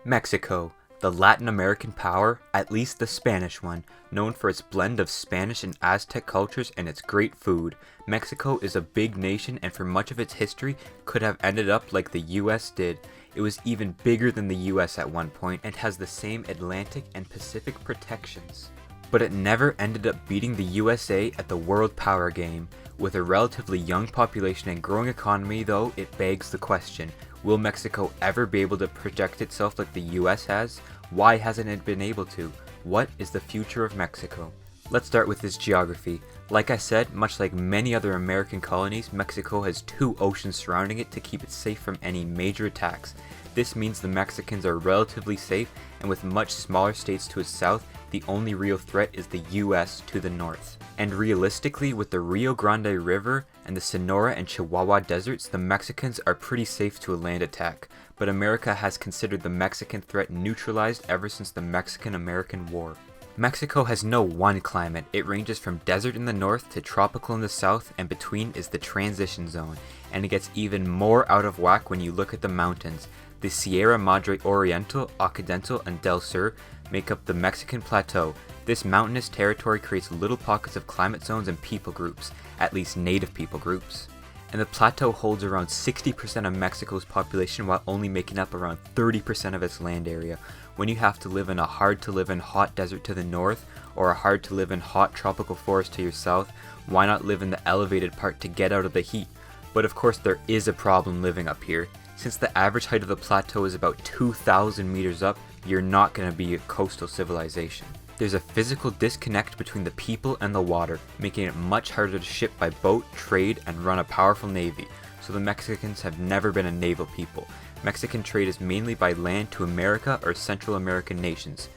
Mexico, the Latin American power, at least the Spanish one, known for its blend of Spanish and Aztec cultures and its great food. Mexico is a big nation and for much of its history could have ended up like the US did. It was even bigger than the US at one point and has the same Atlantic and Pacific protections. But it never ended up beating the USA at the world power game. With a relatively young population and growing economy though, it begs the question, will Mexico ever be able to project itself like the US has? Why hasn't it been able to? What is the future of Mexico? Let's start with its geography. Like I said, much like many other American colonies, Mexico has two oceans surrounding it to keep it safe from any major attacks. This means the Mexicans are relatively safe, and with much smaller states to its south, the only real threat is the US to the north. And realistically, with the Rio Grande River and the Sonora and Chihuahua deserts, the Mexicans are pretty safe to a land attack. But America has considered the Mexican threat neutralized ever since the Mexican-American War. Mexico has no one climate. It ranges from desert in the north to tropical in the south, and between is the transition zone. And it gets even more out of whack when you look at the mountains. The Sierra Madre Oriental, Occidental, and Del Sur make up the Mexican Plateau. This mountainous territory creates little pockets of climate zones and people groups, at least native people groups. And the plateau holds around 60% of Mexico's population while only making up around 30% of its land area. When you have to live in a hard-to-live-in hot desert to the north, or a hard-to-live-in hot tropical forest to your south, why not live in the elevated part to get out of the heat? But of course there is a problem living up here. Since the average height of the plateau is about 2,000 meters up, you're not going to be a coastal civilization. There's a physical disconnect between the people and the water, making it much harder to ship by boat, trade, and run a powerful navy, so the Mexicans have never been a naval people. Mexican trade is mainly by land to America or Central American nations.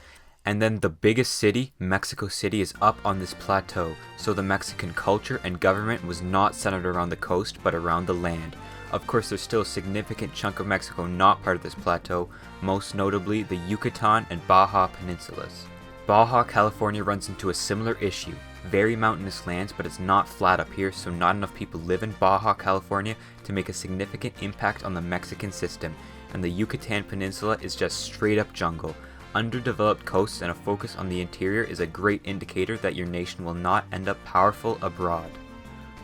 And then the biggest city, Mexico City, is up on this plateau, so the Mexican culture and government was not centered around the coast but around the land. Of course, there's still a significant chunk of Mexico not part of this plateau, most notably the Yucatan and Baja peninsulas. Baja California runs into a similar issue. Very mountainous lands, but it's not flat up here, so not enough people live in Baja California to make a significant impact on the Mexican system, and the Yucatan Peninsula is just straight up jungle. Underdeveloped coasts and a focus on the interior is a great indicator that your nation will not end up powerful abroad.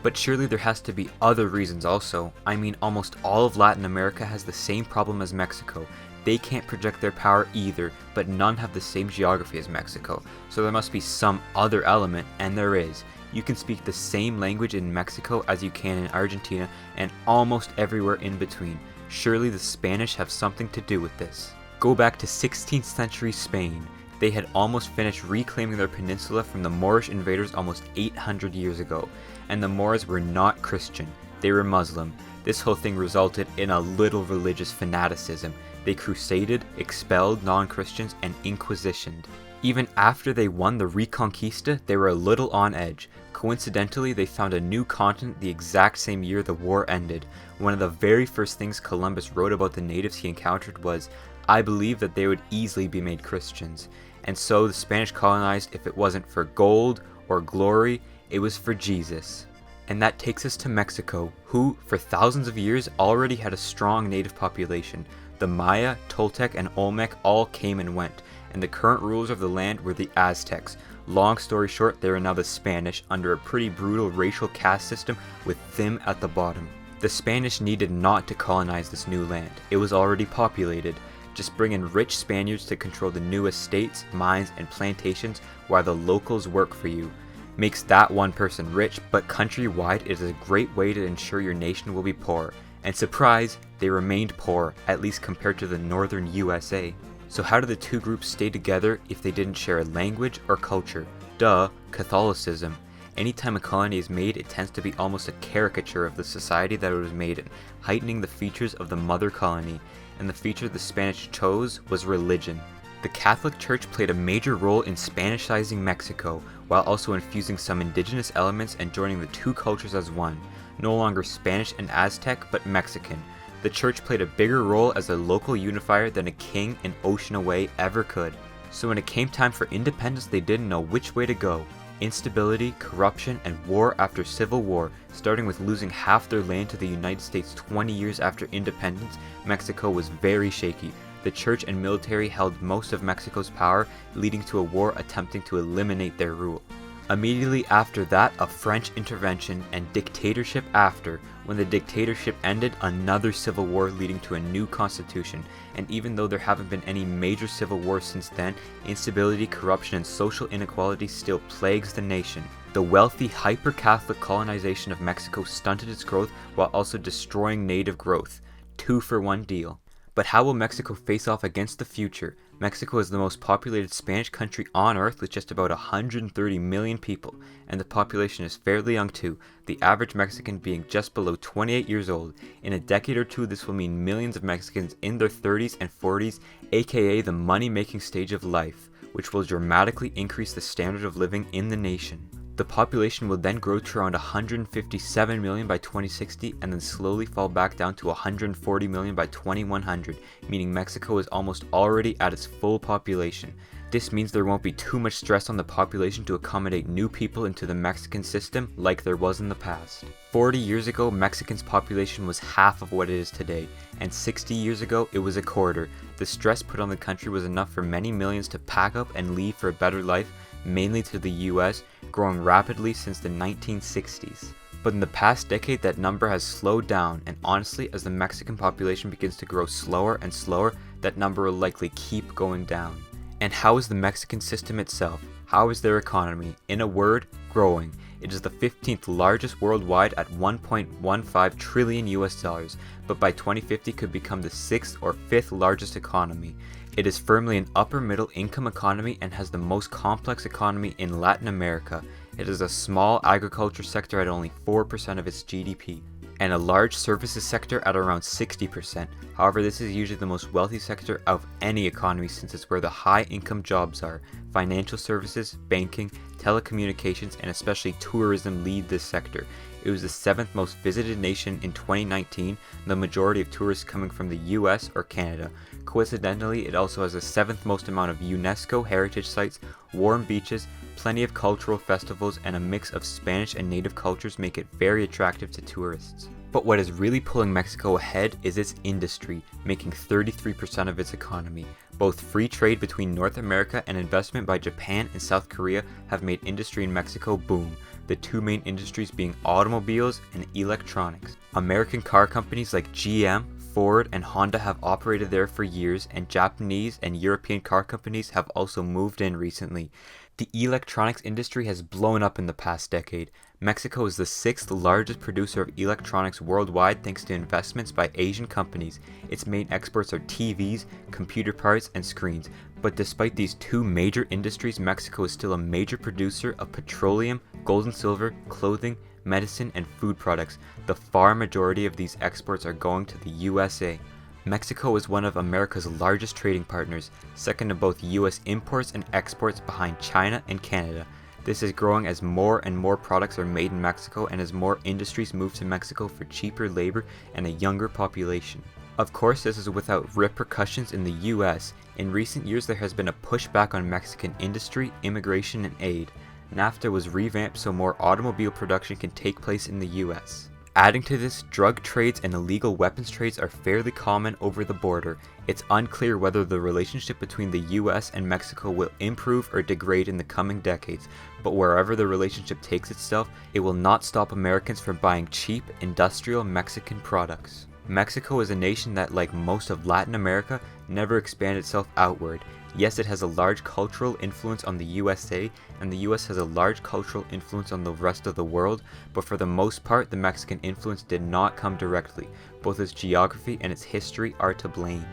But surely there has to be other reasons also. I mean, almost all of Latin America has the same problem as Mexico. They can't project their power either, but none have the same geography as Mexico. So there must be some other element, and there is. You can speak the same language in Mexico as you can in Argentina, and almost everywhere in between. Surely the Spanish have something to do with this. Go back to 16th century Spain. They had almost finished reclaiming their peninsula from the Moorish invaders almost 800 years ago. And the Moors were not Christian, they were Muslim. This whole thing resulted in a little religious fanaticism. They crusaded, expelled non-Christians, and inquisitioned. Even after they won the Reconquista, they were a little on edge. Coincidentally, they found a new continent the exact same year the war ended. One of the very first things Columbus wrote about the natives he encountered was, "I believe that they would easily be made Christians." And so the Spanish colonized if it wasn't for gold or glory, it was for Jesus. And that takes us to Mexico, who, for thousands of years, already had a strong native population. The Maya, Toltec, and Olmec all came and went, and the current rulers of the land were the Aztecs. Long story short, they are now the Spanish, under a pretty brutal racial caste system with them at the bottom. The Spanish needed not to colonize this new land. It was already populated. Just bring in rich Spaniards to control the new estates, mines, and plantations while the locals work for you. Makes that one person rich, but countrywide it is a great way to ensure your nation will be poor. And surprise, they remained poor, at least compared to the northern USA. So how do the two groups stay together if they didn't share a language or culture? Duh, Catholicism. Anytime a colony is made, it tends to be almost a caricature of the society that it was made in, heightening the features of the mother colony. And the feature the Spanish chose was religion. The Catholic Church played a major role in Spanishizing Mexico, while also infusing some indigenous elements and joining the two cultures as one. No longer Spanish and Aztec, but Mexican. The church played a bigger role as a local unifier than a king an ocean away ever could. So when it came time for independence, they didn't know which way to go. Instability, corruption, and war after civil war, starting with losing half their land to the United States 20 years after independence, Mexico was very shaky. the church and military held most of Mexico's power, leading to a war attempting to eliminate their rule. Immediately after that, a French intervention and dictatorship after. When the dictatorship ended, another civil war leading to a new constitution. And even though there haven't been any major civil wars since then, instability, corruption, and social inequality still plagues the nation. The wealthy, hyper-Catholic colonization of Mexico stunted its growth while also destroying native growth. 2-for-1 deal. But how will Mexico face off against the future? Mexico is the most populated Spanish country on Earth with just about 130 million people, and the population is fairly young too, the average Mexican being just below 28 years old. In a decade or two, this will mean millions of Mexicans in their 30s and 40s, aka the money-making stage of life, which will dramatically increase the standard of living in the nation. The population will then grow to around 157 million by 2060 and then slowly fall back down to 140 million by 2100, meaning Mexico is almost already at its full population. This means there won't be too much stress on the population to accommodate new people into the Mexican system like there was in the past. 40 years ago, Mexican's population was half of what it is today, and 60 years ago, it was a quarter. The stress put on the country was enough for many millions to pack up and leave for a better life, mainly to the US, growing rapidly since the 1960s. But in the past decade, that number has slowed down, and honestly, as the Mexican population begins to grow slower and slower, that number will likely keep going down. And how is the Mexican system itself? How is their economy? In a word, growing. It is the 15th largest worldwide at 1.15 trillion US dollars, but by 2050 could become the 6th or 5th largest economy. It is firmly an upper middle income economy and has the most complex economy in Latin America. It is a small agriculture sector at only 4% of its GDP, and a large services sector at around 60%. However, this is usually the most wealthy sector of any economy since it's where the high income jobs are. Financial services, banking, telecommunications, and especially tourism lead this sector. It was the 7th most visited nation in 2019, the majority of tourists coming from the US or Canada. Coincidentally, it also has the 7th most amount of UNESCO heritage sites, warm beaches, plenty of cultural festivals, and a mix of Spanish and native cultures make it very attractive to tourists. But what is really pulling Mexico ahead is its industry, making 33% of its economy. Both free trade between North America and investment by Japan and South Korea have made industry in Mexico boom, the two main industries being automobiles and electronics. American car companies like GM, Ford, and Honda have operated there for years, and Japanese and European car companies have also moved in recently. The electronics industry has blown up in the past decade. Mexico is the 6th largest producer of electronics worldwide thanks to investments by Asian companies. Its main exports are TVs, computer parts, and screens. But despite these two major industries, Mexico is still a major producer of petroleum, gold and silver, clothing, medicine, and food products. The far majority of these exports are going to the USA. Mexico is one of America's largest trading partners, second to both US imports and exports behind China and Canada. This is growing as more and more products are made in Mexico and as more industries move to Mexico for cheaper labor and a younger population. Of course, this is without repercussions in the US. In recent years, there has been a pushback on Mexican industry, immigration, and aid. NAFTA was revamped so more automobile production can take place in the US. Adding to this, drug trades and illegal weapons trades are fairly common over the border. It's unclear whether the relationship between the US and Mexico will improve or degrade in the coming decades, but wherever the relationship takes itself, it will not stop Americans from buying cheap, industrial Mexican products. Mexico is a nation that, like most of Latin America, never expanded itself outward. Yes, it has a large cultural influence on the USA, and the US has a large cultural influence on the rest of the world, but for the most part, the Mexican influence did not come directly. Both its geography and its history are to blame.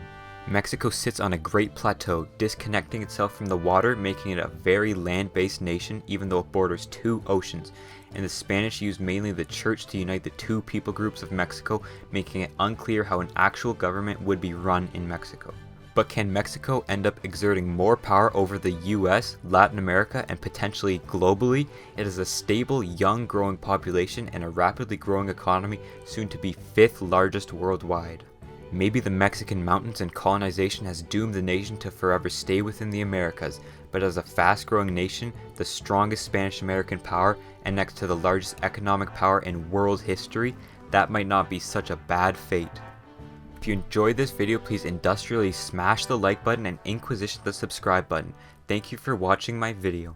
Mexico sits on a great plateau, disconnecting itself from the water, making it a very land-based nation even though it borders two oceans. And the Spanish used mainly the church to unite the two people groups of Mexico, making it unclear how an actual government would be run in Mexico. But can Mexico end up exerting more power over the US, Latin America, and potentially globally? It has a stable, young, growing population and a rapidly growing economy, soon to be 5th largest worldwide. Maybe the Mexican mountains and colonization has doomed the nation to forever stay within the Americas, but as a fast-growing nation, the strongest Spanish-American power, and next to the largest economic power in world history, that might not be such a bad fate. If you enjoyed this video, please industrially smash the like button and inquisition the subscribe button. Thank you for watching my video.